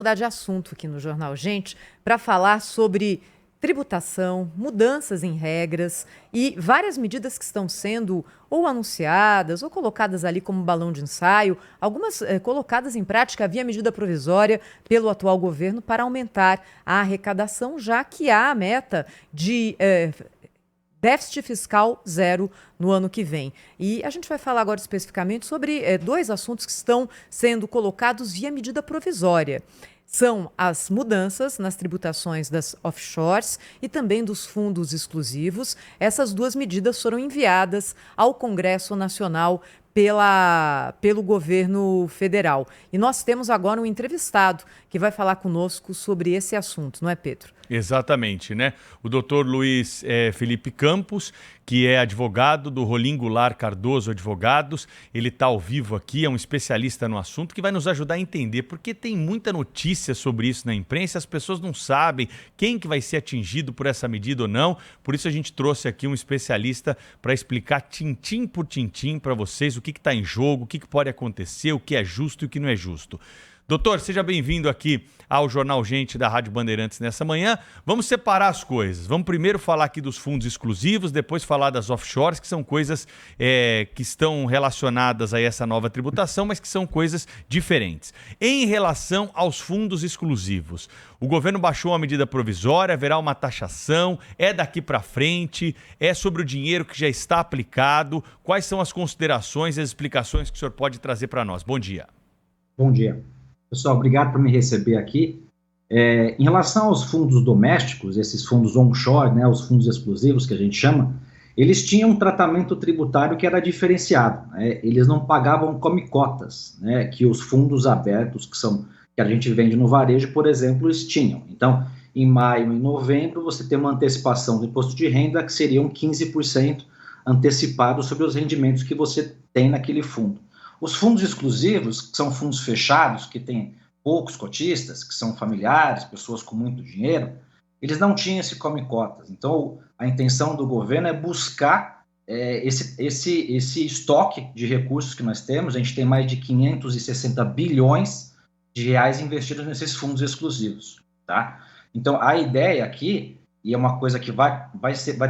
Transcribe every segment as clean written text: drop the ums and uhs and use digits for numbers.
Mudar de assunto aqui no Jornal Gente para falar sobre tributação, mudanças em regras e várias medidas que estão sendo ou anunciadas ou colocadas ali como balão de ensaio, algumas colocadas em prática via medida provisória pelo atual governo para aumentar a arrecadação, já que há a meta de déficit fiscal zero no ano que vem. E a gente vai falar agora especificamente sobre dois assuntos que estão sendo colocados via medida provisória. São as mudanças nas tributações das offshores e também dos fundos exclusivos. Essas duas medidas foram enviadas ao Congresso Nacional pelo governo federal. E nós temos agora um entrevistado que vai falar conosco sobre esse assunto, não é, Pedro? Exatamente, né? O doutor Luiz Felipe Campos, que é advogado do Rolim Goulart Cardoso Advogados, ele está ao vivo aqui, é um especialista no assunto que vai nos ajudar a entender, porque tem muita notícia sobre isso na imprensa, as pessoas não sabem quem que vai ser atingido por essa medida ou não, por isso a gente trouxe aqui um especialista para explicar tintim por tintim para vocês o que está em jogo, o que pode acontecer, o que é justo e o que não é justo. Doutor, seja bem-vindo aqui ao Jornal Gente da Rádio Bandeirantes nessa manhã. Vamos separar as coisas. Vamos primeiro falar aqui dos fundos exclusivos, depois falar das offshores, que são coisas que estão relacionadas a essa nova tributação, mas que são coisas diferentes. Em relação aos fundos exclusivos, o governo baixou uma medida provisória, haverá uma taxação, é daqui para frente, é sobre o dinheiro que já está aplicado. Quais são as considerações e as explicações que o senhor pode trazer para nós? Bom dia. Bom dia. Pessoal, obrigado por me receber aqui. Em relação aos fundos domésticos, esses fundos onshore, né, os fundos exclusivos que a gente chama, eles tinham um tratamento tributário que era diferenciado, né? Eles não pagavam come-cotas, né, que os fundos abertos, que a gente vende no varejo, por exemplo, eles tinham. Então, em maio e novembro, você tem uma antecipação do imposto de renda que seriam 15% antecipado sobre os rendimentos que você tem naquele fundo. Os fundos exclusivos, que são fundos fechados, que têm poucos cotistas, que são familiares, pessoas com muito dinheiro, eles não tinham esse come-cotas. Então, a intenção do governo é buscar esse estoque de recursos que nós temos. A gente tem mais de 560 bilhões de reais investidos nesses fundos exclusivos, tá? Então, a ideia aqui, e é uma coisa que vai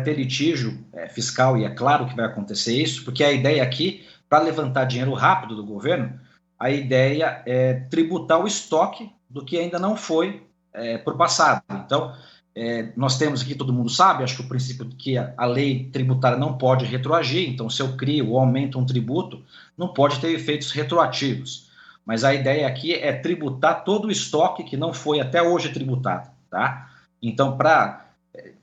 ter litígio fiscal, e é claro que vai acontecer isso, porque a ideia aqui, para levantar dinheiro rápido do governo, a ideia é tributar o estoque do que ainda não foi por passado. Então, nós temos aqui, todo mundo sabe, acho que o princípio de que a lei tributária não pode retroagir, então se eu crio ou aumento um tributo, não pode ter efeitos retroativos. Mas a ideia aqui é tributar todo o estoque que não foi até hoje tributado, tá? Então,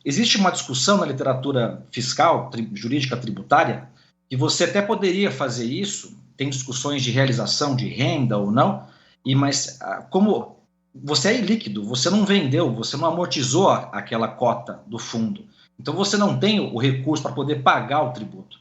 existe uma discussão na literatura fiscal, jurídica tributária, que você até poderia fazer isso, tem discussões de realização de renda ou não, mas como você é ilíquido, você não vendeu, você não amortizou aquela cota do fundo, então você não tem o recurso para poder pagar o tributo.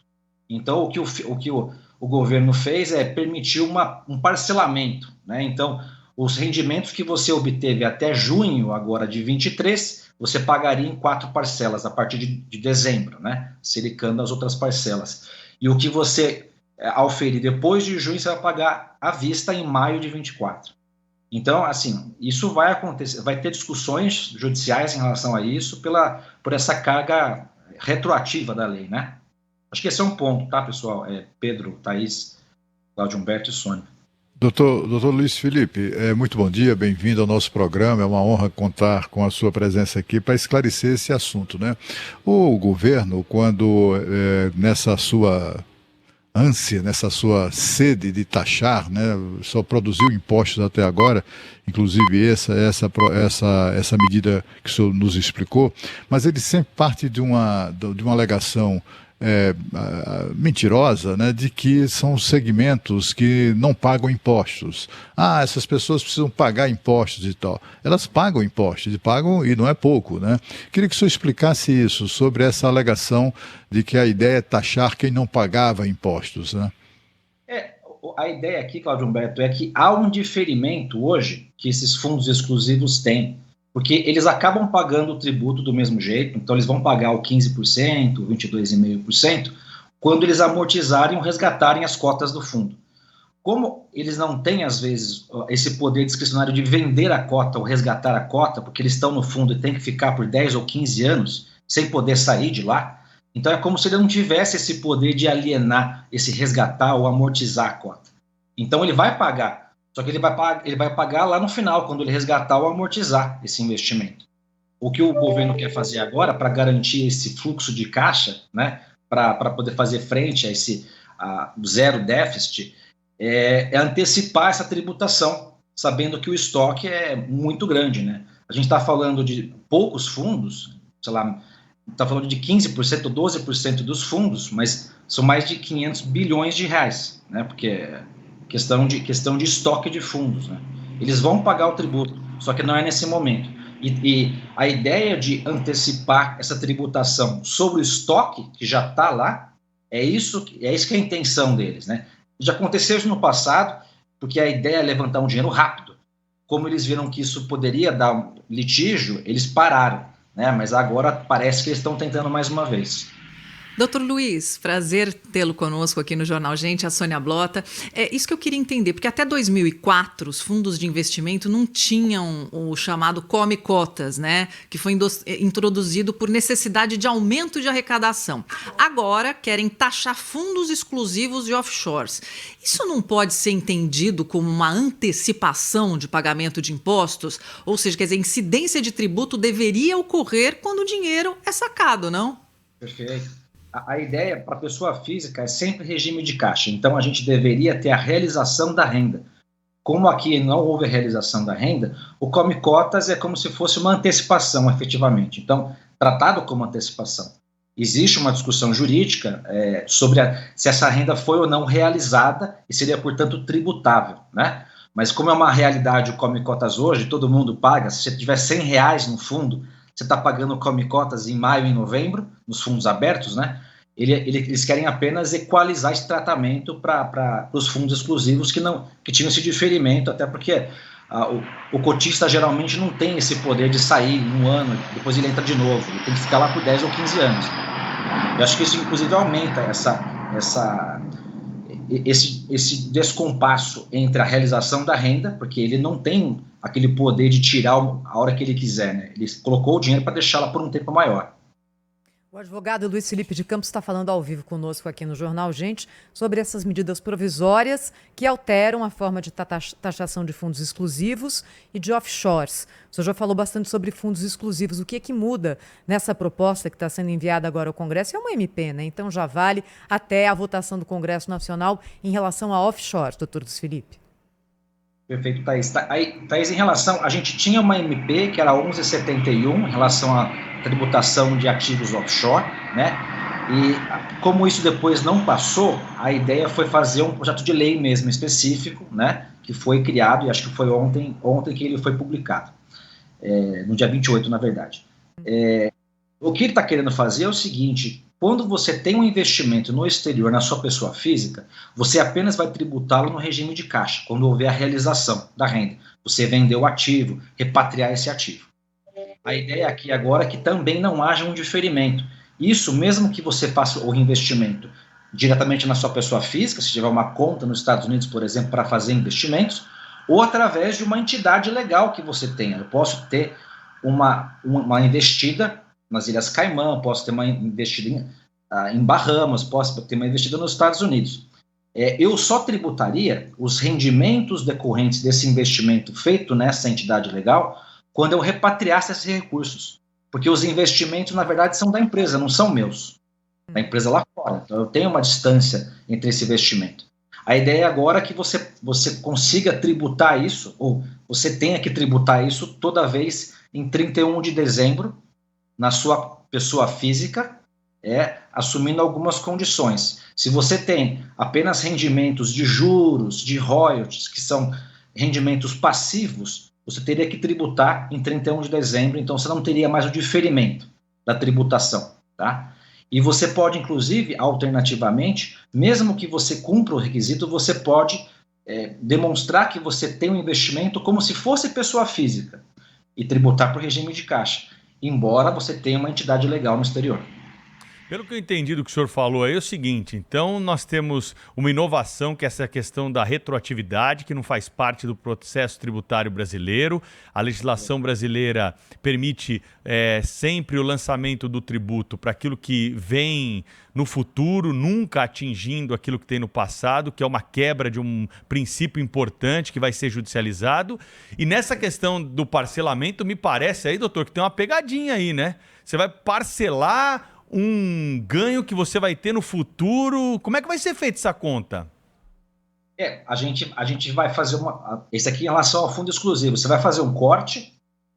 Então o que o governo fez é permitir um parcelamento, né? Então os rendimentos que você obteve até junho agora de 23, você pagaria em 4 parcelas a partir de dezembro, né? Selicando as outras parcelas. E o que você auferir depois de junho, você vai pagar à vista em maio de 24. Então, assim, isso vai acontecer, vai ter discussões judiciais em relação a isso por essa carga retroativa da lei, né? Acho que esse é um ponto, tá, pessoal? Pedro, Thaís, Cláudio Humberto e Sônia. Doutor Luiz Felipe, muito bom dia, bem-vindo ao nosso programa, é uma honra contar com a sua presença aqui para esclarecer esse assunto, né? O governo, quando nessa sua ânsia, nessa sua sede de taxar, né, só produziu impostos até agora, inclusive essa medida que o senhor nos explicou, mas ele sempre parte de uma alegação mentirosa, né, de que são segmentos que não pagam impostos. Essas pessoas precisam pagar impostos e tal. Elas pagam impostos, e pagam, e não é pouco, né? Queria que o senhor explicasse isso, sobre essa alegação de que a ideia é taxar quem não pagava impostos, né? A ideia aqui, Cláudio Humberto, é que há um diferimento hoje que esses fundos exclusivos têm, porque eles acabam pagando o tributo do mesmo jeito, então eles vão pagar o 15%, o 22,5%, quando eles amortizarem ou resgatarem as cotas do fundo. como eles não têm, às vezes, esse poder discricionário de vender a cota ou resgatar a cota, porque eles estão no fundo e têm que ficar por 10 ou 15 anos sem poder sair de lá, então é como se ele não tivesse esse poder de alienar, esse resgatar ou amortizar a cota. Então ele vai pagar, só que ele vai pagar lá no final, quando ele resgatar ou amortizar esse investimento. O que o governo quer fazer agora para garantir esse fluxo de caixa, né, para poder fazer frente a esse zero déficit, é antecipar essa tributação, sabendo que o estoque é muito grande, né? A gente está falando de poucos fundos, sei lá, está falando de 15% ou 12% dos fundos, mas são mais de 500 bilhões de reais, né? Porque é questão de estoque de fundos, né? Eles vão pagar o tributo, só que não é nesse momento. E a ideia de antecipar essa tributação sobre o estoque que já está lá, é isso que é a intenção deles, né? Já aconteceu isso no passado, porque a ideia é levantar um dinheiro rápido. Como eles viram que isso poderia dar um litígio, eles pararam, né? Mas agora parece que eles estão tentando mais uma vez. Doutor Luiz, prazer tê-lo conosco aqui no Jornal Gente, a Sônia Blota. É isso que eu queria entender, porque até 2004 os fundos de investimento não tinham o chamado come-cotas, né? Que foi introduzido por necessidade de aumento de arrecadação. Agora querem taxar fundos exclusivos de offshores. Isso não pode ser entendido como uma antecipação de pagamento de impostos? Ou seja, quer dizer, incidência de tributo deveria ocorrer quando o dinheiro é sacado, não? Perfeito. A ideia para a pessoa física é sempre regime de caixa, então a gente deveria ter a realização da renda. Como aqui não houve a realização da renda, o come-cotas é como se fosse uma antecipação, efetivamente. Então, tratado como antecipação. Existe uma discussão jurídica sobre se essa renda foi ou não realizada e seria, portanto, tributável, né? Mas como é uma realidade o come-cotas hoje, todo mundo paga, se você tiver R$100 no fundo, você está pagando come-cotas em maio e novembro, nos fundos abertos, né? Eles querem apenas equalizar esse tratamento para os fundos exclusivos que tinham esse diferimento, até porque o cotista geralmente não tem esse poder de sair em um ano, depois ele entra de novo, ele tem que ficar lá por 10 ou 15 anos. Eu acho que isso, inclusive, aumenta esse descompasso entre a realização da renda, porque ele não tem aquele poder de tirar a hora que ele quiser, né? Ele colocou o dinheiro para deixá-la por um tempo maior. O advogado Luiz Felipe de Campos está falando ao vivo conosco aqui no Jornal Gente sobre essas medidas provisórias que alteram a forma de taxação de fundos exclusivos e de offshores. O senhor já falou bastante sobre fundos exclusivos. O que é que muda nessa proposta que está sendo enviada agora ao Congresso? É uma MP, né? Então já vale até a votação do Congresso Nacional em relação a offshores, doutor Luiz Felipe. Perfeito, Thaís. Thaís, em relação, a gente tinha uma MP que era 1171, em relação à tributação de ativos offshore, né? E como isso depois não passou, a ideia foi fazer um projeto de lei mesmo específico, né? Que foi criado, e acho que foi ontem que ele foi publicado, no dia 28, na verdade. O que ele está querendo fazer é o seguinte: quando você tem um investimento no exterior, na sua pessoa física, você apenas vai tributá-lo no regime de caixa, quando houver a realização da renda. Você vendeu o ativo, repatriar esse ativo. A ideia aqui agora é que também não haja um diferimento. Isso, mesmo que você faça o reinvestimento diretamente na sua pessoa física, se tiver uma conta nos Estados Unidos, por exemplo, para fazer investimentos, ou através de uma entidade legal que você tenha. Eu posso ter uma investida nas Ilhas Caimã, posso ter uma investida em Bahamas, posso ter uma investida nos Estados Unidos. Eu só tributaria os rendimentos decorrentes desse investimento feito nessa entidade legal quando eu repatriasse esses recursos. Porque os investimentos, na verdade, são da empresa, não são meus. Da empresa lá fora. Então, eu tenho uma distância entre esse investimento. A ideia agora é que você consiga tributar isso, ou você tenha que tributar isso toda vez em 31 de dezembro, na sua pessoa física, assumindo algumas condições. Se você tem apenas rendimentos de juros, de royalties, que são rendimentos passivos, você teria que tributar em 31 de dezembro, então você não teria mais o diferimento da tributação, tá? E você pode, inclusive, alternativamente, mesmo que você cumpra o requisito, você pode demonstrar que você tem um investimento como se fosse pessoa física e tributar por regime de caixa, embora você tenha uma entidade legal no exterior. Pelo que eu entendi do que o senhor falou aí, é o seguinte, então nós temos uma inovação que é essa questão da retroatividade, que não faz parte do processo tributário brasileiro. A legislação brasileira permite sempre o lançamento do tributo para aquilo que vem no futuro, nunca atingindo aquilo que tem no passado, que é uma quebra de um princípio importante que vai ser judicializado. E nessa questão do parcelamento, me parece aí, doutor, que tem uma pegadinha aí, né? Você vai parcelar um ganho que você vai ter no futuro. Como é que vai ser feita essa conta? A gente vai fazer esse aqui em relação ao fundo exclusivo. Você vai fazer um corte,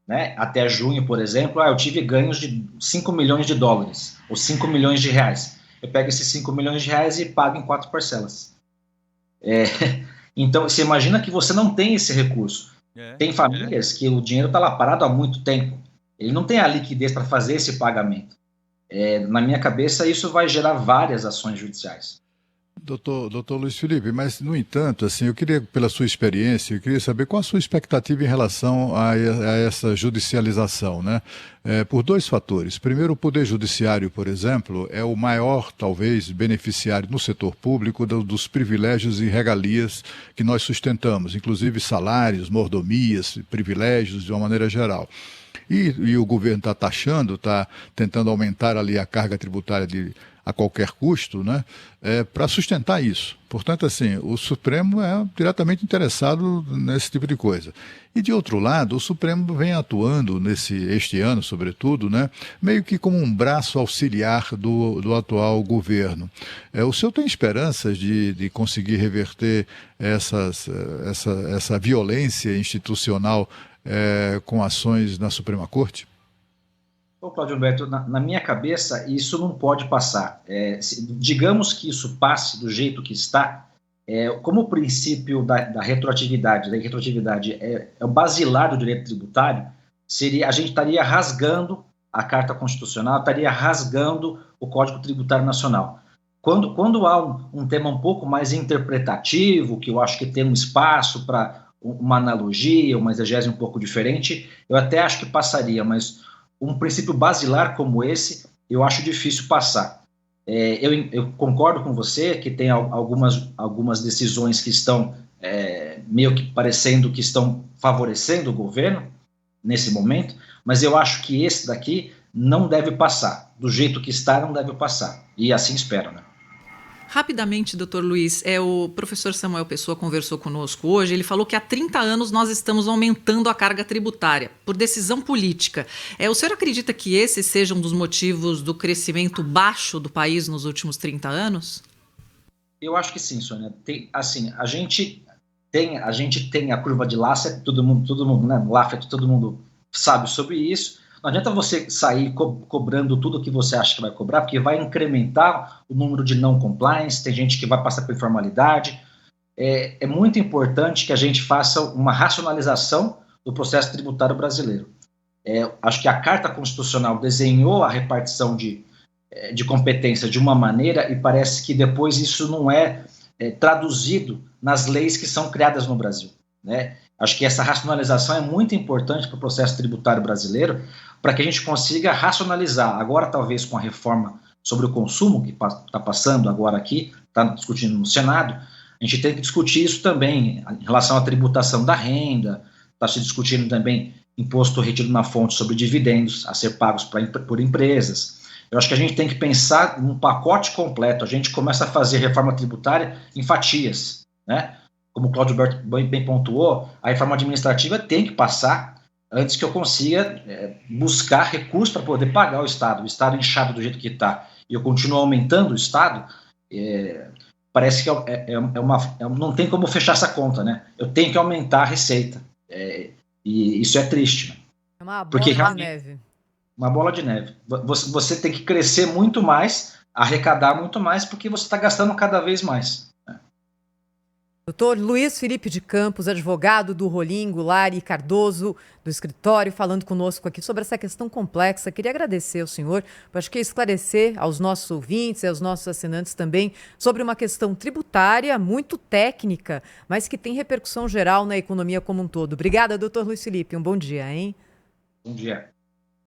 né, até junho, por exemplo. Eu tive ganhos de 5 milhões de dólares, ou 5 milhões de reais. Eu pego esses 5 milhões de reais e pago em 4 parcelas. Então, você imagina que você não tem esse recurso. Tem famílias que o dinheiro está lá parado há muito tempo. Ele não tem a liquidez para fazer esse pagamento. Na minha cabeça, isso vai gerar várias ações judiciais. Doutor Luiz Felipe, mas, no entanto, assim, eu queria, pela sua experiência, eu queria saber qual a sua expectativa em relação a essa judicialização, né? Por dois fatores. Primeiro, o Poder Judiciário, por exemplo, é o maior, talvez, beneficiário no setor público dos privilégios e regalias que nós sustentamos, inclusive salários, mordomias, privilégios, de uma maneira geral. E o governo está taxando, está tentando aumentar ali a carga tributária a qualquer custo, né, para sustentar isso. Portanto, assim, o Supremo é diretamente interessado nesse tipo de coisa. E, de outro lado, o Supremo vem atuando este ano, sobretudo, né, meio que como um braço auxiliar do atual governo. O senhor tem esperanças de conseguir reverter essa violência institucional com ações na Suprema Corte? Cláudio Alberto, na minha cabeça, isso não pode passar. Digamos que isso passe do jeito que está, como o princípio da retroatividade é o basilar do direito tributário, a gente estaria rasgando a Carta Constitucional, estaria rasgando o Código Tributário Nacional. Quando há um tema um pouco mais interpretativo, que eu acho que tem um espaço para uma analogia, uma exegese um pouco diferente, eu até acho que passaria, mas um princípio basilar como esse, eu acho difícil passar. Eu concordo com você que tem algumas decisões que estão meio que parecendo que estão favorecendo o governo nesse momento, mas eu acho que esse daqui não deve passar. Do jeito que está, não deve passar. E assim espero, né? Rapidamente, doutor Luiz, o professor Samuel Pessoa conversou conosco hoje, ele falou que há 30 anos nós estamos aumentando a carga tributária, por decisão política. O senhor acredita que esse seja um dos motivos do crescimento baixo do país nos últimos 30 anos? Eu acho que sim, Sônia. A gente tem a curva de Laffer, todo mundo, né? Laffer, todo mundo sabe sobre isso. Não adianta você sair cobrando tudo o que você acha que vai cobrar, porque vai incrementar o número de não compliance, tem gente que vai passar por informalidade. É muito importante que a gente faça uma racionalização do processo tributário brasileiro. Acho que a Carta Constitucional desenhou a repartição de competência de uma maneira e parece que depois isso não é traduzido nas leis que são criadas no Brasil, né? Acho que essa racionalização é muito importante para o processo tributário brasileiro, para que a gente consiga racionalizar. Agora, talvez com a reforma sobre o consumo, que está passando agora aqui, está discutindo no Senado, a gente tem que discutir isso também em relação à tributação da renda, está se discutindo também imposto retido na fonte sobre dividendos a ser pagos por empresas. Eu acho que a gente tem que pensar num pacote completo. A gente começa a fazer reforma tributária em fatias, né? Como o Cláudio Alberto bem pontuou, a reforma administrativa tem que passar antes que eu consiga buscar recursos para poder pagar o Estado inchado do jeito que está, e eu continuo aumentando o Estado, parece que não tem como fechar essa conta, né? Eu tenho que aumentar a receita, e isso é triste. Né? É uma bola de neve. Uma bola de neve. Você tem que crescer muito mais, arrecadar muito mais, porque você está gastando cada vez mais. Doutor Luiz Felipe de Campos, advogado do Rolim, Goulart e Cardoso, do escritório, falando conosco aqui sobre essa questão complexa. Queria agradecer ao senhor, acho que esclarecer aos nossos ouvintes e aos nossos assinantes também sobre uma questão tributária muito técnica, mas que tem repercussão geral na economia como um todo. Obrigada, doutor Luiz Felipe. Um bom dia, hein? Bom dia.